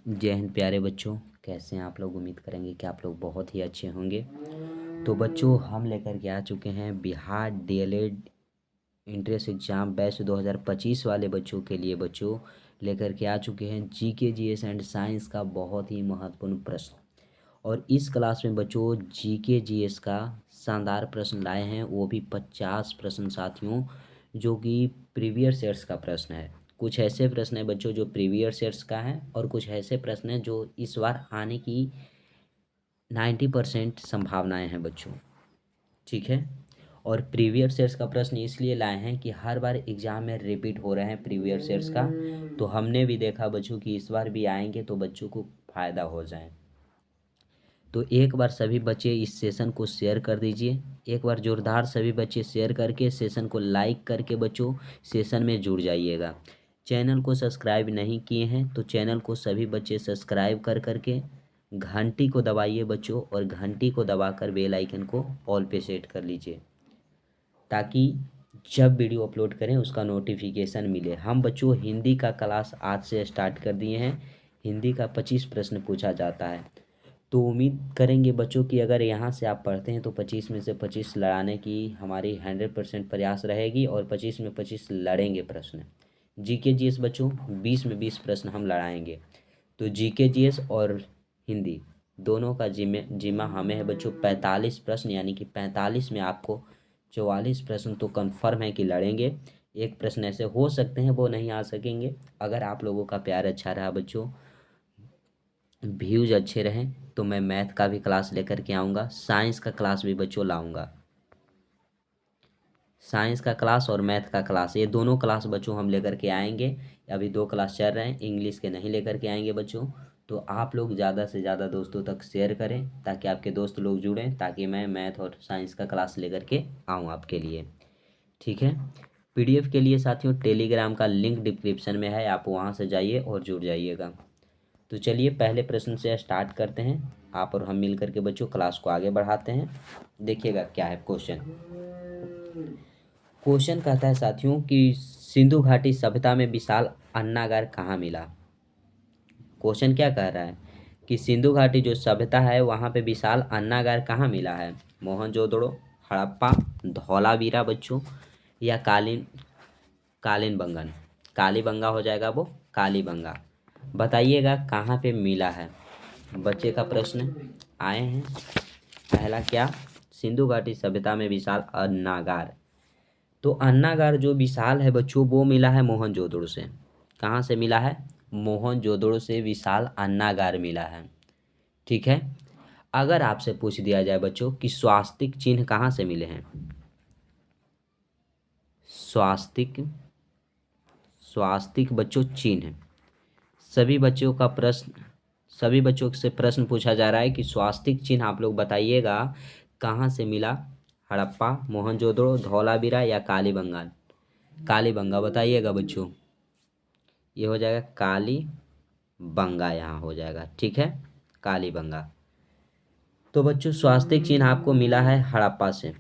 जय हिंद प्यारे बच्चों, कैसे हैं आप लोग। उम्मीद करेंगे कि आप लोग बहुत ही अच्छे होंगे। तो बच्चों, हम लेकर के आ चुके हैं Bihar DElEd entrance exam batch 2025 वाले बच्चों के लिए बच्चों लेकर के आ चुके हैं जीके जीएस एंड साइंस का बहुत ही महत्वपूर्ण प्रश्न। और इस क्लास में बच्चों जीके जीएस का शानदार प्रश्न लाए हैं, वो भी 50 प्रश्न साथियों, जो कि प्रीवियस ईयर्स का प्रश्न है। कुछ ऐसे प्रश्न हैं बच्चों जो प्रीवियस ईयर्स का है, और कुछ ऐसे प्रश्न हैं जो इस बार आने की 90% संभावनाएं हैं बच्चों। ठीक है। और प्रीवियस ईयर्स का प्रश्न इसलिए लाए हैं कि हर बार एग्जाम में रिपीट हो रहे हैं प्रीवियस ईयर्स का, तो हमने भी देखा बच्चों कि इस बार भी आएंगे तो बच्चों को फ़ायदा हो जाए। तो एक बार सभी बच्चे इस सेशन को शेयर कर दीजिए। एक बार जोरदार सभी बच्चे शेयर करके सेशन को लाइक करके बच्चों सेशन में जुड़ जाइएगा। चैनल को सब्सक्राइब नहीं किए हैं तो चैनल को सभी बच्चे सब्सक्राइब कर करके घंटी को दबाइए बच्चों, और घंटी को दबाकर बेल आइकन को ऑल पे सेट कर लीजिए, ताकि जब वीडियो अपलोड करें उसका नोटिफिकेशन मिले। हम बच्चों हिंदी का क्लास आज से स्टार्ट कर दिए हैं। हिंदी का 25 प्रश्न पूछा जाता है, तो उम्मीद करेंगे बच्चों कि अगर यहाँ से आप पढ़ते हैं तो 25 में से 25 लड़ाने की हमारी 100% प्रयास रहेगी, और 25 में 25 लड़ेंगे प्रश्न। जीके जीएस बच्चों 20 में 20 प्रश्न हम लड़ाएंगे। तो जीके जीएस और हिंदी दोनों का जिम्मा हमें है बच्चों। 45 प्रश्न, यानी कि 45 में आपको 44 प्रश्न तो कन्फर्म है कि लड़ेंगे। एक प्रश्न ऐसे हो सकते हैं वो नहीं आ सकेंगे। अगर आप लोगों का प्यार अच्छा रहा बच्चों, व्यूज अच्छे रहें, तो मैं मैथ का भी क्लास लेकर के आऊँगा, साइंस का क्लास भी बच्चों लाऊंगा। साइंस का क्लास और मैथ का क्लास, ये दोनों क्लास बच्चों हम लेकर के आएंगे। अभी 2 क्लास चल रहे हैं, इंग्लिश के नहीं लेकर के आएंगे बच्चों। तो आप लोग ज़्यादा से ज़्यादा दोस्तों तक शेयर करें ताकि आपके दोस्त लोग जुड़ें, ताकि मैं मैथ और साइंस का क्लास लेकर के आऊँ आपके लिए। ठीक है। पीडीएफ के लिए साथियों टेलीग्राम का लिंक डिस्क्रिप्शन में है, आप वहाँ से जाइए और जुड़ जाइएगा। तो चलिए पहले प्रश्न से स्टार्ट करते हैं। आप और हम मिल करके बच्चों क्लास को आगे बढ़ाते हैं। देखिएगा क्या है क्वेश्चन। क्वेश्चन कहता है साथियों कि सिंधु घाटी सभ्यता में विशाल अन्नागार कहाँ मिला। क्वेश्चन क्या कह रहा है कि सिंधु घाटी जो सभ्यता है वहाँ पे विशाल अन्नागार कहाँ मिला है। मोहनजोदड़ो, हड़प्पा, धौलावीरा बच्चों, या कालीनबंगन। कालीबंगा हो जाएगा वो, कालीबंगा। बताइएगा कहाँ पे मिला है। बच्चे का प्रश्न आए हैं। पहला क्या, सिंधु घाटी सभ्यता में विशाल अन्नागार। तो अन्नागार जो विशाल है बच्चों वो मिला है मोहनजोदड़ो से। कहाँ से मिला है, मोहनजोदड़ो से विशाल अन्नागार मिला है। ठीक है। अगर आपसे पूछ दिया जाए बच्चों कि स्वास्तिक चिन्ह कहाँ से मिले हैं, स्वास्तिक स्वास्तिक बच्चों चिन्ह, सभी बच्चों का प्रश्न, सभी बच्चों से प्रश्न पूछा जा रहा है कि स्वास्तिक चिन्ह आप लोग बताइएगा कहाँ से मिला। हड़प्पा, मोहनजोदड़ो, धौलावीरा या कालीबंगान। कालीबंगा बताइएगा बच्चों। ये हो जाएगा कालीबंगा, यहाँ हो जाएगा। ठीक है, कालीबंगा। तो बच्चों स्वास्तिक चिन्ह आपको मिला है हड़प्पा से।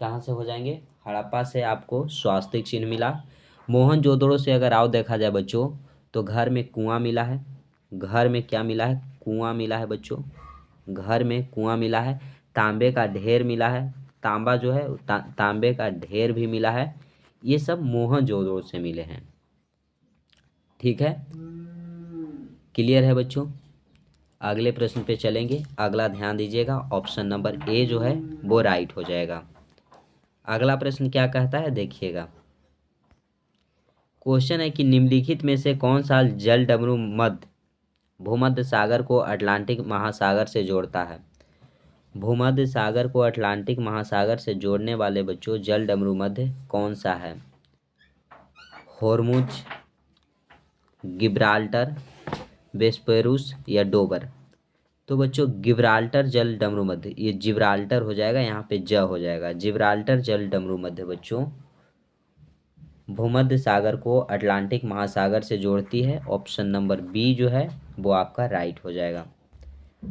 कहाँ से हो जाएंगे, हड़प्पा से आपको स्वास्तिक चिन्ह मिला। मोहनजोदड़ो से अगर आओ देखा जाए बच्चों, तो घर में कुआं मिला है। घर में क्या मिला है, कुआं मिला है बच्चों। घर में कुआं मिला है। तांबे का ढेर मिला है। तांबा जो है तांबे का ढेर भी मिला है। ये सब मोहनजोदड़ो से मिले हैं। ठीक है, क्लियर है बच्चों। अगले प्रश्न पे चलेंगे। अगला ध्यान दीजिएगा, ऑप्शन नंबर ए जो है वो राइट हो जाएगा। अगला प्रश्न क्या कहता है देखिएगा। क्वेश्चन है कि निम्नलिखित में से कौन सा जल डमरू भूमध्य सागर को अटलांटिक महासागर से जोड़ता है। भूमध्य सागर को अटलांटिक महासागर से जोड़ने वाले बच्चों जल डमरू मध्य कौन सा है। होर्मुज, गिब्राल्टर, वेस्पेरूस या डोबर। तो बच्चों गिब्राल्टर जल डमरू मध्य, ये जिब्राल्टर हो जाएगा, यहाँ पे ज हो जाएगा। जिब्राल्टर जल डमरू मध्य बच्चों भूमध्य सागर को अटलांटिक महासागर से जोड़ती है। ऑप्शन नंबर बी जो है वो आपका राइट हो जाएगा।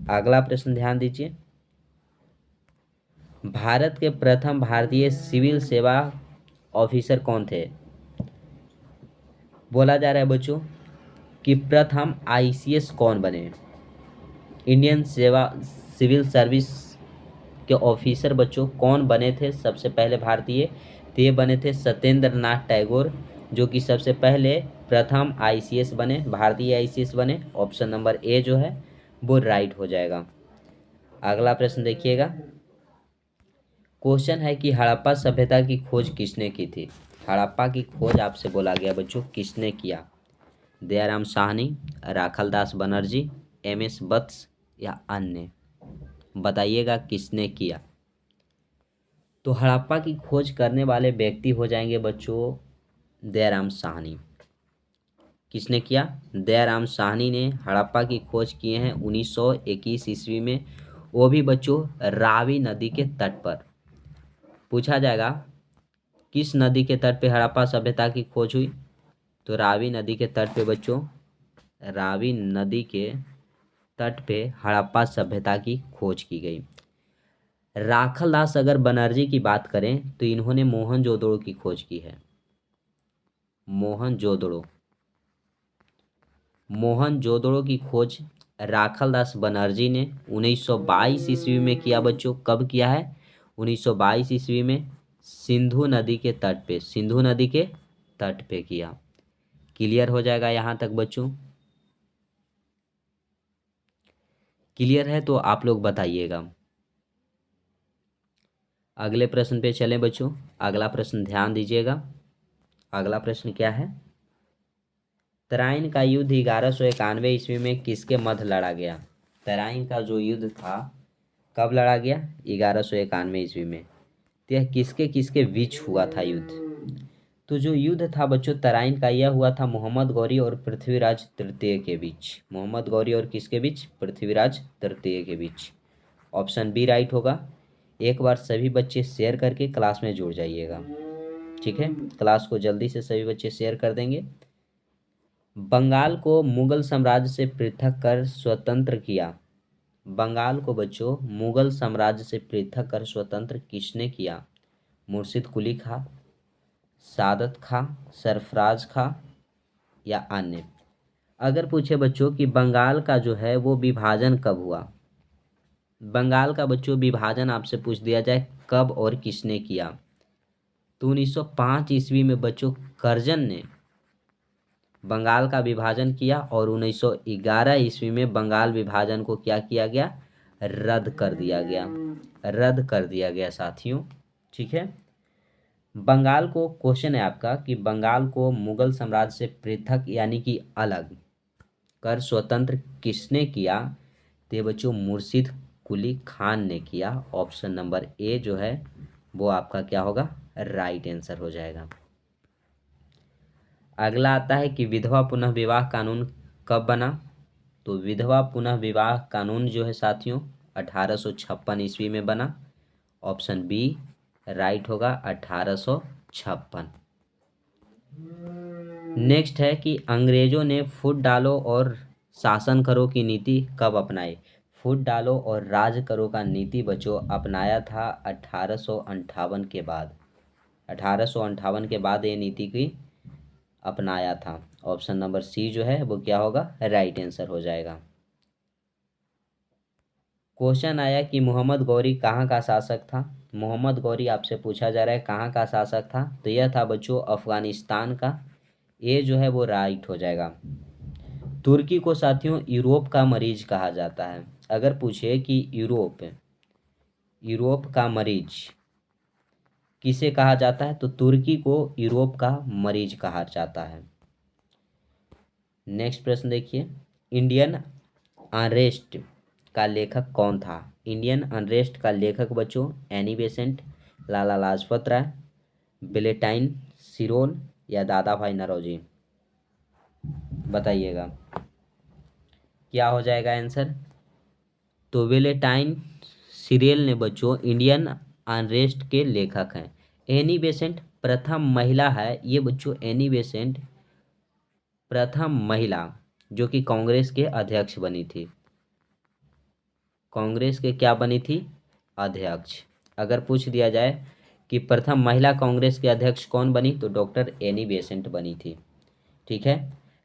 अगला प्रश्न ध्यान दीजिए। भारत के प्रथम भारतीय सिविल सेवा ऑफिसर कौन थे। बोला जा रहा है बच्चों कि प्रथम आईसीएस कौन बने। इंडियन सेवा सिविल सर्विस के ऑफिसर बच्चों कौन बने थे सबसे पहले भारतीय, तो ये बने थे सत्येंद्र नाथ टैगोर, जो कि सबसे पहले प्रथम आईसीएस बने, भारतीय आईसीएस बने। ऑप्शन नंबर ए जो है वो राइट हो जाएगा। अगला प्रश्न देखिएगा। क्वेश्चन है कि हड़प्पा सभ्यता की खोज किसने की थी। हड़प्पा की खोज आपसे बोला गया बच्चों किसने किया। दयाराम साहनी, राखलदास बनर्जी, एमएस वत्स या अन्य, बताइएगा किसने किया। तो हड़प्पा की खोज करने वाले व्यक्ति हो जाएंगे बच्चों दयाराम साहनी। किसने किया, दयाराम साहनी ने हड़प्पा की खोज किए हैं 1921 ईस्वी में, वो भी बच्चों रावी नदी के तट पर। पूछा जाएगा किस नदी के तट पे हड़प्पा सभ्यता की खोज हुई, तो रावी नदी के तट पे बच्चों, रावी नदी के तट पे हड़प्पा सभ्यता की खोज की गई। राखलदास अगर बनर्जी की बात करें तो इन्होंने मोहनजोदड़ो की खोज की है। मोहनजोदड़ो की खोज राखलदास बनर्जी ने 1922 ईस्वी में किया बच्चों। कब किया है, 1922 ईस्वी में सिंधु नदी के तट पे किया। क्लियर हो जाएगा यहाँ तक बच्चों। क्लियर है तो आप लोग बताइएगा। अगले प्रश्न पे चलें बच्चों। अगला प्रश्न ध्यान दीजिएगा। अगला प्रश्न क्या है, तराइन का युद्ध 1191 ईस्वी में किसके मध्य लड़ा गया। तराइन का जो युद्ध था कब लड़ा गया, 1191 ईस्वी में। तो यह किसके किसके बीच हुआ था युद्ध। तो जो युद्ध था बच्चों तराइन का, यह हुआ था मोहम्मद गौरी और पृथ्वीराज तृतीय के बीच। मोहम्मद गौरी और किसके बीच, पृथ्वीराज तृतीय के बीच। ऑप्शन बी राइट होगा। एक बार सभी बच्चे शेयर करके क्लास में जुड़ जाइएगा, ठीक है। क्लास को जल्दी से सभी बच्चे शेयर कर देंगे। बंगाल को मुगल साम्राज्य से पृथक कर स्वतंत्र किया। बंगाल को बच्चों मुगल साम्राज्य से पृथक कर स्वतंत्र किसने किया। मुर्शिद कुली खां, सादत खां, सरफराज खां या अन्य। अगर पूछे बच्चों कि बंगाल का जो है वो विभाजन कब हुआ, बंगाल का बच्चों विभाजन आपसे पूछ दिया जाए कब और किसने किया, तो 1905 ईस्वी में बच्चों कर्जन ने बंगाल का विभाजन किया और 1911 ईस्वी में बंगाल विभाजन को क्या किया गया, रद्द कर दिया गया साथियों, ठीक है। बंगाल को क्वेश्चन है आपका कि बंगाल को मुगल साम्राज्य से पृथक यानी कि अलग कर स्वतंत्र किसने किया, तो बच्चों मुर्शिद कुली खान ने किया। ऑप्शन नंबर ए जो है वो आपका क्या होगा, राइट आंसर हो जाएगा। अगला आता है कि विधवा पुनः विवाह कानून कब बना। तो विधवा पुनः विवाह कानून जो है साथियों 1856 ईस्वी में बना। ऑप्शन बी राइट होगा 1856। नेक्स्ट है कि अंग्रेजों ने फूट डालो और शासन करो की नीति कब अपनाई। फूट डालो और राज करो का नीति बच्चों अपनाया था 1858 के बाद। 1858 के बाद ये नीति की अपनाया था। ऑप्शन नंबर सी जो है वो क्या होगा, राइट आंसर हो जाएगा। क्वेश्चन आया कि मोहम्मद गौरी कहाँ का शासक था। मोहम्मद गौरी आपसे पूछा जा रहा है कहाँ का शासक था, तो यह था बच्चों अफगानिस्तान का। ये जो है वो राइट हो जाएगा। तुर्की को साथियों यूरोप का मरीज कहा जाता है। अगर पूछे कि यूरोप का मरीज किसे कहा जाता है, तो तुर्की को यूरोप का मरीज कहा जाता है। नेक्स्ट प्रश्न देखिए, इंडियन अनरेस्ट का लेखक कौन था। इंडियन अनरेस्ट का लेखक बच्चों Annie Besant, Lala Lajpat Rai, Valentine सिरोल या दादा भाई नौरोजी, बताइएगा क्या हो जाएगा आंसर। तो वेलेंटाइन सिरेल ने बच्चों इंडियन अनरेस्ट के लेखक हैं। एनी बेसेंट प्रथम महिला है, ये बच्चों एनी बेसेंट प्रथम महिला जो कि कांग्रेस के अध्यक्ष बनी थी। कांग्रेस के क्या बनी थी, अध्यक्ष। अगर पूछ दिया जाए कि प्रथम महिला कांग्रेस के अध्यक्ष कौन बनी, तो डॉक्टर एनी बेसेंट बनी थी, ठीक है।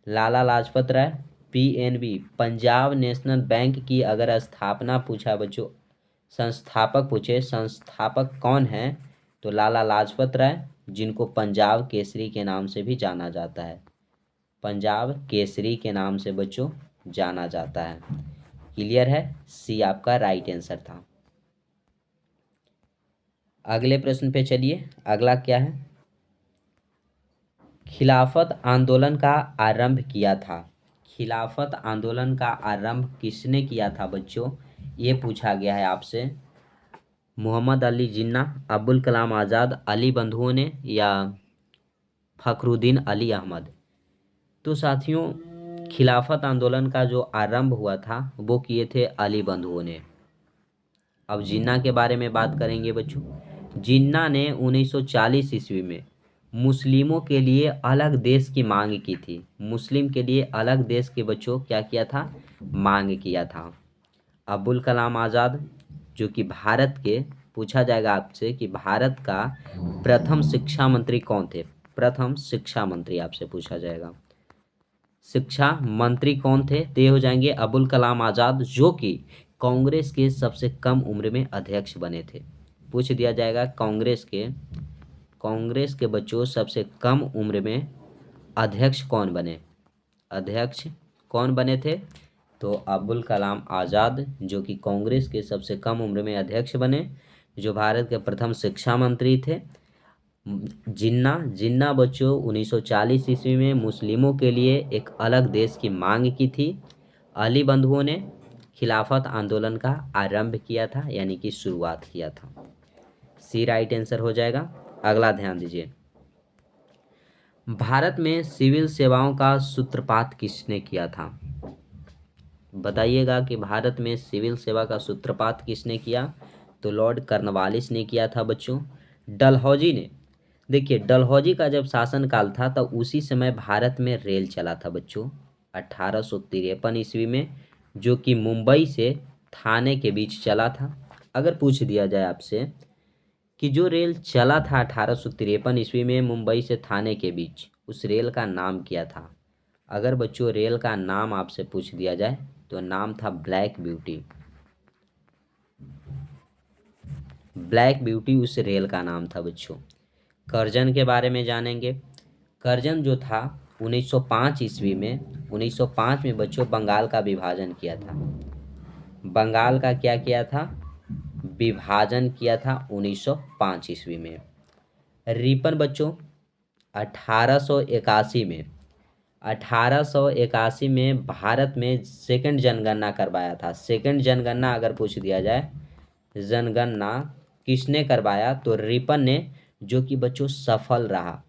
Lala Lajpat Rai. PNB, Punjab national bank की अगर स्थापना पूछा बच्चों, संस्थापक पूछे, संस्थापक कौन है, तो लाला लाजपत राय, जिनको पंजाब केसरी के नाम से भी जाना जाता है। पंजाब केसरी के नाम से बच्चों जाना जाता है। क्लियर है, सी आपका राइट आंसर था। अगले प्रश्न पे चलिए, अगला क्या है, खिलाफत आंदोलन का आरंभ किया था। खिलाफत आंदोलन का आरंभ किसने किया था बच्चों, ये पूछा गया है आपसे। मोहम्मद अली जिन्ना, अब्दुल कलाम आज़ाद, अली बंधुओं ने, या फखरुद्दीन अली अहमद। तो साथियों, खिलाफत आंदोलन का जो आरंभ हुआ था वो किए थे अली बंधुओं ने। अब जिन्ना के बारे में बात करेंगे बच्चों। जिन्ना ने 1940 ईस्वी में मुस्लिमों के लिए अलग देश की मांग की थी। मुस्लिम के लिए अलग देश के बच्चों क्या किया था, मांग किया था। अब्दुल कलाम आज़ाद, जो कि भारत के, पूछा जाएगा आपसे कि भारत का प्रथम शिक्षा मंत्री कौन थे। प्रथम शिक्षा मंत्री आपसे पूछा जाएगा, शिक्षा मंत्री कौन थे, तो ये हो जाएंगे अब्दुल कलाम आज़ाद, जो कि कांग्रेस के सबसे कम उम्र में अध्यक्ष बने थे। पूछ दिया जाएगा कांग्रेस के बच्चों सबसे कम उम्र में अध्यक्ष कौन बने, अध्यक्ष कौन बने थे, तो अब्दुल कलाम आज़ाद, जो कि कांग्रेस के सबसे कम उम्र में अध्यक्ष बने, जो भारत के प्रथम शिक्षा मंत्री थे। जिन्ना बच्चों 1940 ईस्वी में मुस्लिमों के लिए एक अलग देश की मांग की थी। अली बंधुओं ने खिलाफत आंदोलन का आरंभ किया था, यानी कि शुरुआत किया था। सी राइट आंसर हो जाएगा। अगला ध्यान दीजिए, भारत में सिविल सेवाओं का सूत्रपात किसने किया था। बताइएगा कि भारत में सिविल सेवा का सूत्रपात किसने किया, तो लॉर्ड कॉर्नवालिस ने किया था बच्चों। डलहौजी ने, देखिए डलहौजी का जब शासनकाल था तब उसी समय भारत में रेल चला था बच्चों, 1853 ईस्वी में, जो कि मुंबई से थाने के बीच चला था। अगर पूछ दिया जाए आपसे कि जो रेल चला था 1853 ईस्वी में मुंबई से थाने के बीच, उस रेल का नाम क्या था। अगर बच्चों रेल का नाम आपसे पूछ दिया जाए तो नाम था ब्लैक ब्यूटी। ब्लैक ब्यूटी उस रेल का नाम था बच्चों। करजन के बारे में जानेंगे। करजन जो था 1905 ईस्वी में, 1905 में बच्चों बंगाल का विभाजन किया था। बंगाल का क्या किया था, विभाजन किया था 1905 ईस्वी में। रिपन बच्चों 1881 में, 1881 में भारत में सेकंड जनगणना करवाया था। सेकंड जनगणना अगर पूछ दिया जाए, जनगणना किसने करवाया, तो रिपन ने, जो कि बच्चों सफल रहा।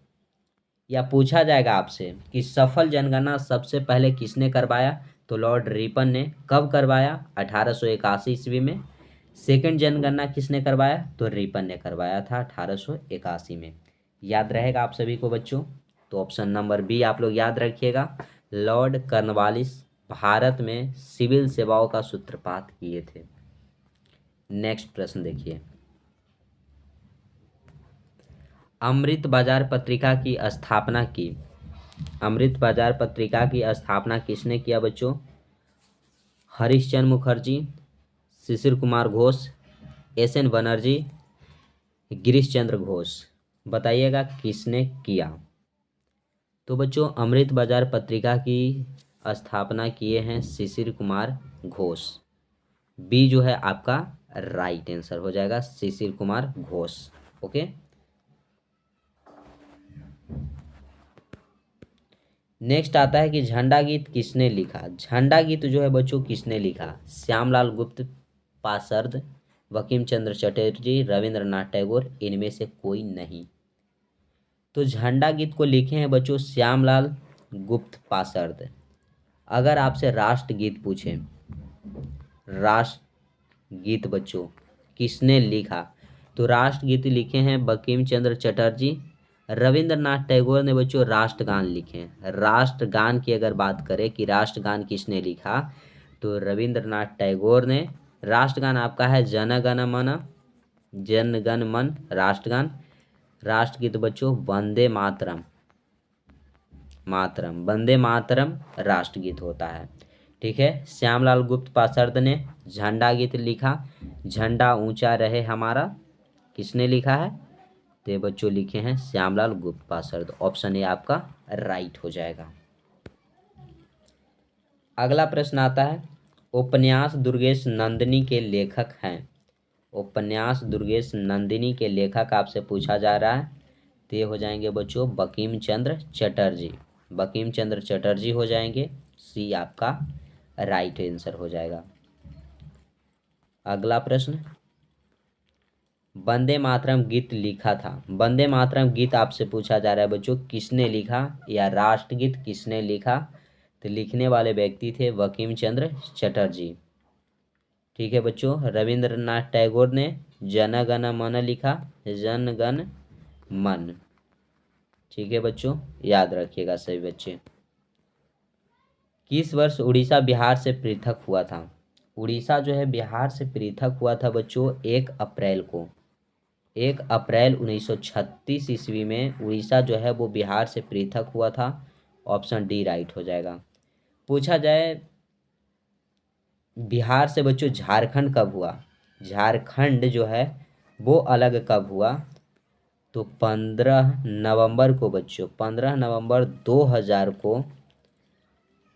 या पूछा जाएगा आपसे कि सफल जनगणना सबसे पहले किसने करवाया, तो लॉर्ड रिपन ने। कब करवाया, 1881 ईस्वी में। सेकंड जनगणना किसने करवाया, तो रिपन ने करवाया था 1881 में। याद रहेगा आप सभी को बच्चों, तो ऑप्शन नंबर बी आप लोग याद रखिएगा, लॉर्ड कॉर्नवालिस भारत में सिविल सेवाओं का सूत्रपात किए थे। नेक्स्ट प्रश्न देखिए, अमृत बाजार पत्रिका की स्थापना की। अमृत बाजार पत्रिका की स्थापना किसने किया बच्चों, हरीशचंद्र मुखर्जी, शिशिर कुमार घोष, एस.एन. बनर्जी, गिरीश चंद्र घोष। बताइएगा किसने किया। तो बच्चों अमृत बाजार पत्रिका की स्थापना किए हैं शिशिर कुमार घोष। बी जो है आपका राइट आंसर हो जाएगा, शिशिर कुमार घोष। ओके, नेक्स्ट आता है कि झंडा गीत किसने लिखा। झंडा गीत जो है बच्चों किसने लिखा, श्यामलाल गुप्त, पासर्द, बंकिम चंद्र चटर्जी, रविंद्रनाथ टैगोर, इनमें से कोई नहीं। तो झंडा गीत को लिखे हैं बच्चों श्यामलाल गुप्त पासर्द। अगर आपसे राष्ट्रगीत पूछे, राष्ट्रगीत बच्चों किसने लिखा, तो राष्ट्रगीत लिखे हैं बंकिम चंद्र चटर्जी। रविंद्रनाथ टैगोर ने बच्चों राष्ट्रगान लिखे हैं। राष्ट्रगान की अगर बात करें कि राष्ट्रगान किसने लिखा, तो रविंद्रनाथ टैगोर ने। राष्ट्रगान आपका है जन गण मन, जन गण मन राष्ट्रगान। राष्ट्रगीत बच्चों वंदे मातरम, मातरम, वंदे मातरम राष्ट्रगीत होता है। ठीक है, श्यामलाल गुप्त पार्षद ने झंडा गीत लिखा, झंडा ऊंचा रहे हमारा, किसने लिखा है? तो ये बच्चों लिखे हैं श्यामलाल गुप्त पार्षद। ऑप्शन ए आपका राइट हो जाएगा। अगला प्रश्न आता है, उपन्यास दुर्गेश नंदिनी के लेखक हैं। उपन्यास दुर्गेश नंदिनी के लेखक आपसे पूछा जा रहा है, तो ये हो जाएंगे बच्चों बंकिम चंद्र चटर्जी। बंकिम चंद्र चटर्जी हो जाएंगे, सी आपका राइट आंसर हो जाएगा। अगला प्रश्न, वंदे मातरम गीत लिखा था। वंदे मातरम गीत आपसे पूछा जा रहा है बच्चों, किसने लिखा या राष्ट्रगीत किसने लिखा? तो लिखने वाले व्यक्ति थे बंकिम चंद्र चटर्जी। ठीक है बच्चों, रविंद्रनाथ टैगोर ने जन गण मन लिखा, जन गण मन। ठीक है बच्चों, याद रखिएगा सभी बच्चे। किस वर्ष उड़ीसा बिहार से पृथक हुआ था? उड़ीसा जो है बिहार से पृथक हुआ था बच्चों 1 अप्रैल को। 1 अप्रैल 1936 ईस्वी में उड़ीसा जो है वो बिहार से पृथक हुआ था। ऑप्शन डी राइट हो जाएगा। पूछा जाए बिहार से बच्चों झारखंड कब हुआ? झारखंड जो है वो अलग कब हुआ? तो 15 नवंबर को बच्चों, 15 नवंबर 2000 को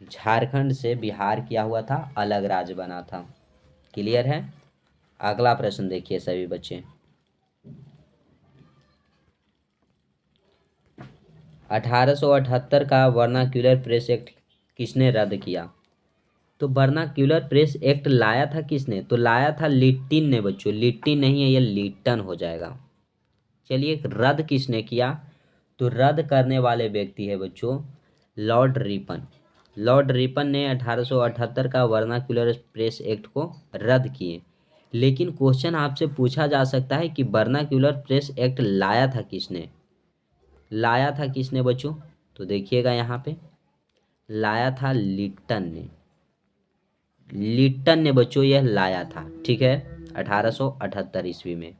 झारखंड से बिहार किया हुआ था, अलग राज्य बना था। क्लियर है? अगला प्रश्न देखिए सभी बच्चे, 1878 का वर्नाक्यूलर प्रेस एक्ट किसने रद्द किया? तो वर्नाक्यूलर प्रेस एक्ट लाया था किसने? तो लाया था लिट्टिन ने बच्चों, लिट्टिन नहीं है, ये लिट्टन हो जाएगा। चलिए, रद्द किसने किया? तो रद्द करने वाले व्यक्ति है बच्चों लॉर्ड रिपन। लॉर्ड रिपन ने 1878 का वर्नाक्यूलर प्रेस एक्ट को रद्द किए। लेकिन क्वेश्चन आपसे पूछा जा सकता है कि वर्नाक्यूलर प्रेस एक्ट लाया था किसने? लाया था किसने बच्चों? तो देखिएगा यहाँ पे, लाया था लिट्टन ने। लिट्टन ने बच्चों यह लाया था। ठीक है, 1878 ईस्वी में।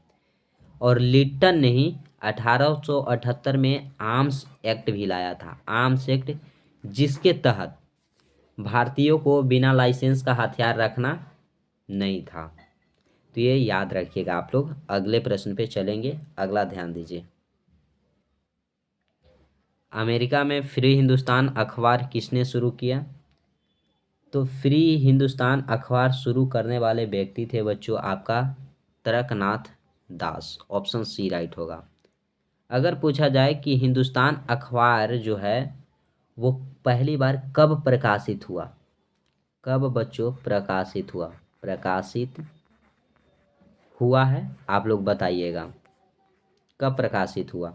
और लिट्टन ने ही 1878 में आर्म्स एक्ट भी लाया था। आर्म्स एक्ट, जिसके तहत भारतीयों को बिना लाइसेंस का हथियार रखना नहीं था। तो ये याद रखिएगा आप लोग। अगले प्रश्न पे चलेंगे, अगला ध्यान दीजिए। अमेरिका में फ्री हिंदुस्तान अखबार किसने शुरू किया? तो फ्री हिंदुस्तान अखबार शुरू करने वाले व्यक्ति थे बच्चों आपका तरकनाथ दास। ऑप्शन सी राइट होगा। अगर पूछा जाए कि हिंदुस्तान अखबार जो है वो पहली बार कब प्रकाशित हुआ? कब बच्चों प्रकाशित हुआ? प्रकाशित हुआ है, आप लोग बताइएगा कब प्रकाशित हुआ?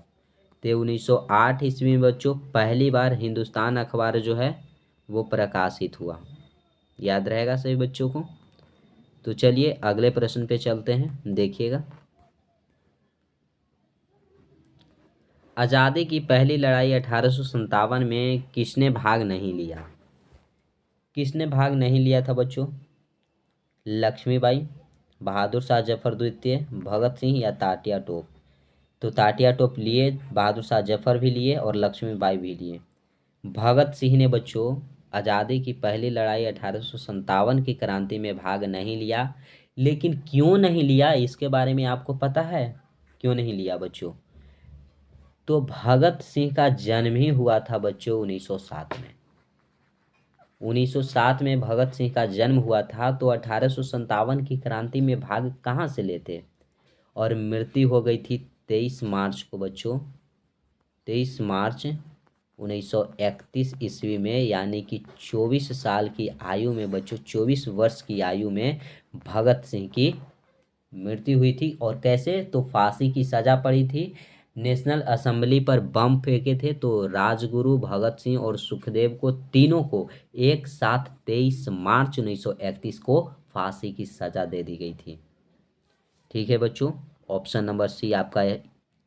तो 1908 ईस्वी में बच्चों पहली बार हिंदुस्तान अखबार जो है वो प्रकाशित हुआ। याद रहेगा सभी बच्चों को। तो चलिए अगले प्रश्न पे चलते हैं, देखिएगा। आज़ादी की पहली लड़ाई 1857 में किसने भाग नहीं लिया? किसने भाग नहीं लिया था बच्चों? लक्ष्मीबाई, बहादुर शाह जफर द्वितीय, भगत सिंह या तात्या टोप? तो तात्या टोप लिए, बहादुर शाह जफर भी लिए और लक्ष्मीबाई भी लिए। भगत सिंह ने बच्चों आज़ादी की पहली लड़ाई 1857 की क्रांति में भाग नहीं लिया। लेकिन क्यों नहीं लिया इसके बारे में आपको पता है? क्यों नहीं लिया बच्चों? तो भगत सिंह का जन्म ही हुआ था बच्चों 1907 में। 1907 में भगत सिंह का जन्म हुआ था, तो 1857 की क्रांति में भाग कहाँ से लेते? और मृत्यु हो गई थी 23 मार्च को बच्चों, 23 मार्च 1931 ईस्वी में, यानी कि 24 साल की आयु में बच्चों, 24 वर्ष की आयु में भगत सिंह की मृत्यु हुई थी। और कैसे? तो फांसी की सजा पड़ी थी। नेशनल असेंबली पर बम फेंके थे, तो राजगुरु, भगत सिंह और सुखदेव को, तीनों को एक साथ 23 मार्च 1931 को फांसी की सजा दे दी गई थी। ठीक है बच्चों, ऑप्शन नंबर सी आपका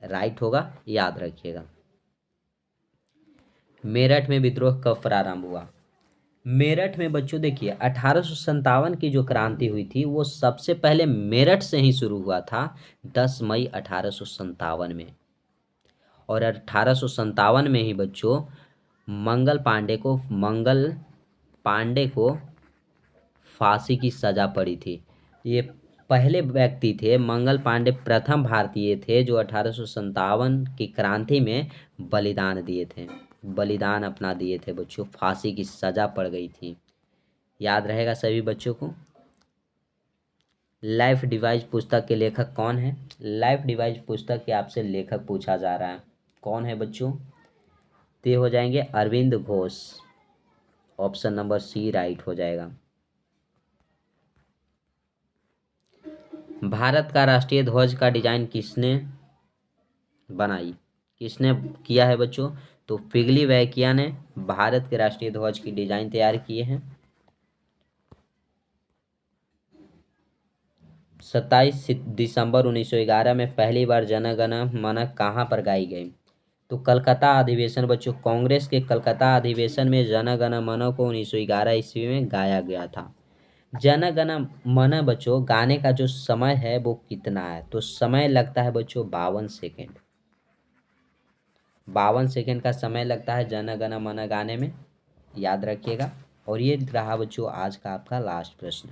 राइट होगा, याद रखिएगा। मेरठ में विद्रोह कब प्रारंभ हुआ? मेरठ में बच्चों देखिए 1857 की जो क्रांति हुई थी वो सबसे पहले मेरठ से ही शुरू हुआ था, 10 मई 1857 में। और 1857 में ही बच्चों मंगल पांडे को फांसी की सजा पड़ी थी। ये पहले व्यक्ति थे, मंगल पांडे प्रथम भारतीय थे जो 1857 की क्रांति में बलिदान दिए थे, बलिदान अपना दिए थे बच्चों, फांसी की सजा पड़ गई थी। याद रहेगा सभी बच्चों को। लाइफ डिवाइस पुस्तक के लेखक कौन है? लाइफ डिवाइस पुस्तक के आपसे लेखक पूछा जा रहा है, कौन है बच्चों? ते हो जाएंगे Aurobindo Ghosh. Option number C right हो जाएगा। भारत का राष्ट्रीय ध्वज का डिजाइन किसने बनाई, किसने किया है बच्चों? तो पिगली वैकिया ने भारत के राष्ट्रीय ध्वज की डिजाइन तैयार किए हैं। 27 दिसंबर 1911 में पहली बार जन गण मन कहाँ पर गाई गई? तो कलकत्ता अधिवेशन बच्चों, कांग्रेस के कलकत्ता अधिवेशन में जन गण मन को 1911 ईस्वी में गाया गया था। जन गण मन बच्चों गाने का जो समय है वो कितना है? तो समय लगता है बच्चों 52 सेकेंड। 52 सेकेंड का समय लगता है जन गण मन गाने में, याद रखिएगा। और ये रहा बच्चों आज का आपका लास्ट प्रश्न।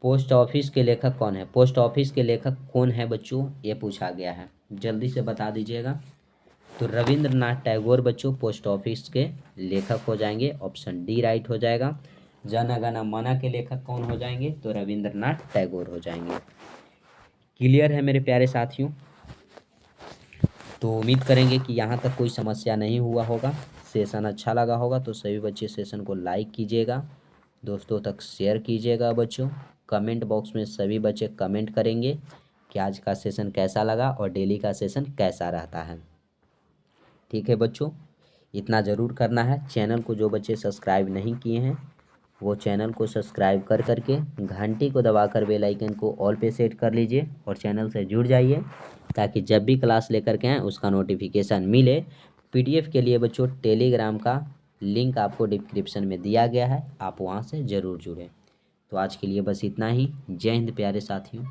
पोस्ट ऑफिस के लेखक कौन है? पोस्ट ऑफिस के लेखक कौन है बच्चों, ये पूछा गया है, जल्दी से बता दीजिएगा। तो रविंद्रनाथ टैगोर बच्चों पोस्ट ऑफिस के लेखक हो जाएंगे। ऑप्शन डी राइट हो जाएगा। जन गण मन के लेखक कौन हो जाएंगे? तो रविंद्रनाथ टैगोर हो जाएंगे। क्लियर है मेरे प्यारे साथियों? तो उम्मीद करेंगे कि यहाँ तक कोई समस्या नहीं हुआ होगा, सेशन अच्छा लगा होगा। तो सभी बच्चे सेशन को लाइक कीजिएगा, दोस्तों तक शेयर कीजिएगा बच्चों। कमेंट बॉक्स में सभी बच्चे कमेंट करेंगे कि आज का सेशन कैसा लगा और डेली का सेशन कैसा रहता है। ठीक है बच्चों, इतना ज़रूर करना है। चैनल को जो बच्चे सब्सक्राइब नहीं किए हैं वो चैनल को सब्सक्राइब कर करके घंटी को दबाकर बेल आइकन को ऑल पे सेट कर लीजिए और चैनल से जुड़ जाइए ताकि जब भी क्लास लेकर के आएँ उसका नोटिफिकेशन मिले। पीडीएफ के लिए बच्चों टेलीग्राम का लिंक आपको डिस्क्रिप्शन में दिया गया है, आप वहाँ से ज़रूर जुड़ें। तो आज के लिए बस इतना ही। जय हिंद प्यारे साथियों।